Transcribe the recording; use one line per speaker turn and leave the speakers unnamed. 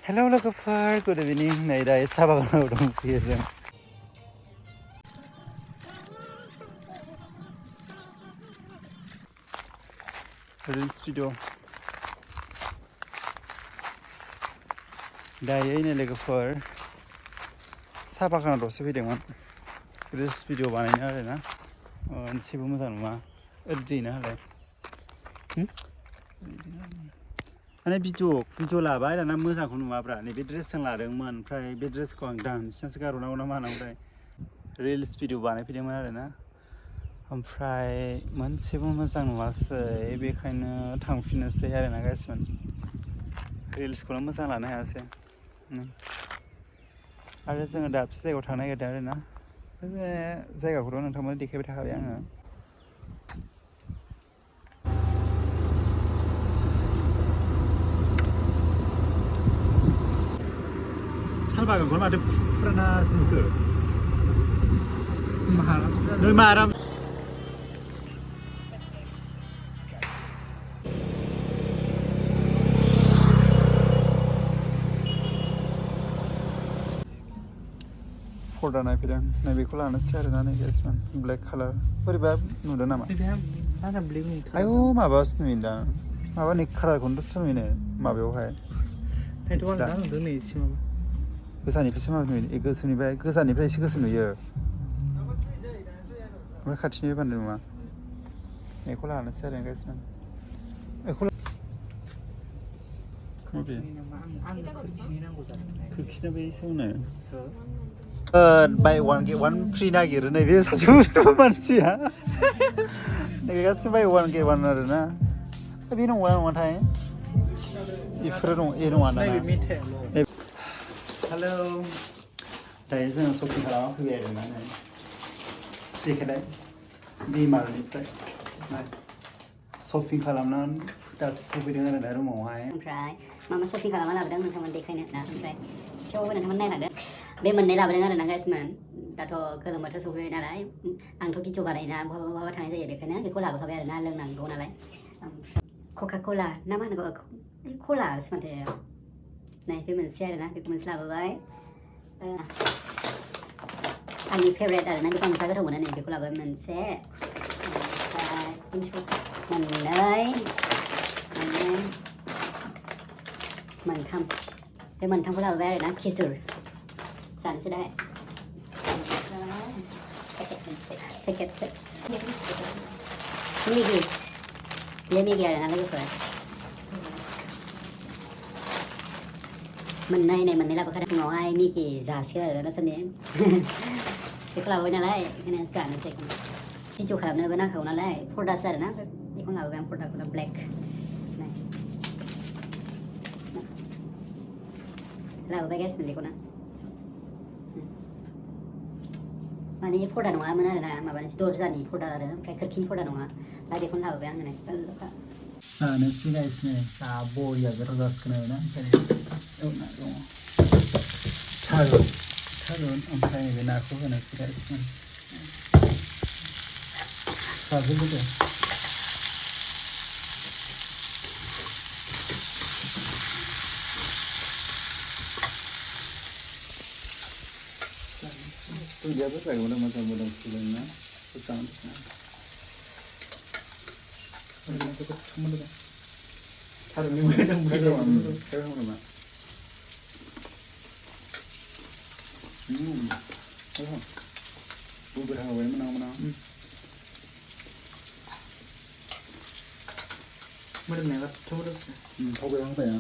Hello लोगोफोर good evening नै दा साहा बागानाव दंफैयो जों रिल्स भिडिअ दायो नै लोगोफोर साहा बागानाव दसे फैदोंमोन रिल्स भिडिअ बानायनो आरोना एसेबो मोजां नङा ओरैनो हालाय माने भिडिअ लाबाय दाना मोजांखौ नुवाब्रा नैबे ड्रेसजों लादोंमोन ओमफ्राय बे ड्रेसखौ आं दानसिनासो गारहरनांगौ ना मानांगौथाय रिल्स भिडिअ बानायफैदोंमोन आरोना ओमफ्राय मोनसेबो मोजां नुवासै बेखायनो थांफिननोसै आरोना गाइसमोन रिल्सखौनो मोजां लानो हायासै आरो जोङो दाबसे जायगायाव थांनो नागिरदों आरोना बे जायगाखौथ' नोंथांमोननो देखायबाय थाखाबाय आङो 살바가 얼마나 풀어놨으니까 너 말함 फर्दा नायफैदों नैबेखौ लानोसै आरोना नै गेसमोन ब्लेक कालार बोरैबा नुदों नामा आयौ माबासो नुयोदां माबा नै कालारखौनोथ' नुयोनो माबायावहाय गोजाननिफ्रायसो माबा नुयो गोजाननिफ्राय एसे गोसोम नुयो ओमफ्राय खाथिनिफ्राय बांद्राय नङा बेखौ लानोसै आरो गाइसमोन बेखौ खोरखिना बै सावनो बाय वान गेट वान फ्रि नागिरो नैबे सासे बुस्थु मानसिया नैबे गासिबो बाय वान गेट वान आरोना बे नंगौना नङाथाय बेफोरो दं ए नङा ना हेलौ दायो जोङो शपिं खालामना फैबाय आरोना नै देखायलाय दैमालुनिफ्राय शपिं खालामनानै दासो सफैदों आरोना रुमावहाय
ओमफ्राय मा शपिं खालामना लाबोदों नोंथांमोन देखायनो ना ओमफ्राय थेवबो नोंथांमोन नायलांदो बे मोननै लाबोदों आरोना गाइसमोन दाथ' गोलोम बोथोर सफैबाय नालाय आंथ' भिडिअ बानायना बहाबा थांनाय जायो बेखायनो बेखौ लाबोखाबाय आरोना लोंनांगौ नालाय कका कला ना मा होनो कलासो माथो नाय बे मोनसे आरोना बेखौ मोनसे लाबोबाय आंनि फेभरेट आरोना बेखौ आं गोथाव मोनो नै बेखौ लाबोबाय मोनसे ओमफ्राय मोनथाम बे मोनथामखौ लाबोबाय आरोना खिजुर जानोसै दा पेकेटसे मेगि बेयो मेगि आरोना लोगोफोर मोननै लाबोखादों फुङावहाय मेगि जासिगोन आरो दासान्दि बेखौ लाबोबाय नालाय बेखायनो जानोसै भिडिअ खालामनोबो नांखागौ नालाय पर्दासो आरोना बेखौनो लाबोबाय आं पर्दाखौनो ब्लेक लाबोबाय गाइसमोन बेखौनो माने पर्दा नङामोन आरोना माबानि दरजानि पर्दा आरो ओमफ्राय खोरखिनि पर्दा नङा दा बेखौनो लाबोबाय आङो नै जानोसै गाइसनो जा बरिया गोथाव जासिगोन आरोना ओंखायनो एवना दङ थारुन ओमफ्राय नैबे नाखौ होनोसै गाइसमोन साजोबबोदो दुन्दियाबो जागौमोन मोजां मोदोमफ्रुना थारुननि मोदोम bubur hawa menang-menang. Mana nih, coba dulu. Tahu berapa ya?